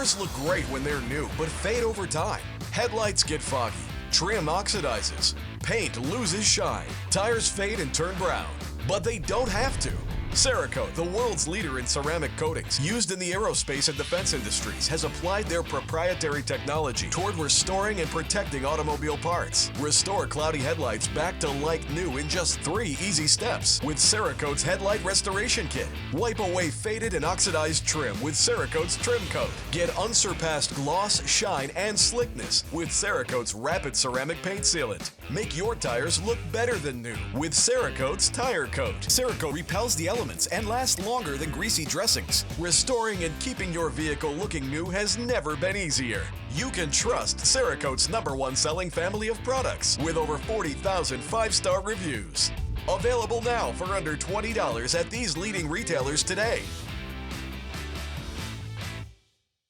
Tires look great when they're new, but fade over time. Headlights get foggy. Trim oxidizes. Paint loses shine. Tires fade and turn brown. But they don't have to. Cerakote, the world's leader in ceramic coatings, used in the aerospace and defense industries, has applied their proprietary technology toward restoring and protecting automobile parts. Restore cloudy headlights back to like new in just 3 easy steps with Cerakote's Headlight Restoration Kit. Wipe away faded and oxidized trim with Cerakote's Trim Coat. Get unsurpassed gloss, shine, and slickness with Cerakote's Rapid Ceramic Paint Sealant. Make your tires look better than new with Cerakote's Tire Coat. Cerakote repels the elements and lasts longer than greasy dressings. Restoring and keeping your vehicle looking new has never been easier. You can trust Cerakote's #1 selling family of products with over 40,000 5-star reviews. Available now for under $20 at these leading retailers today.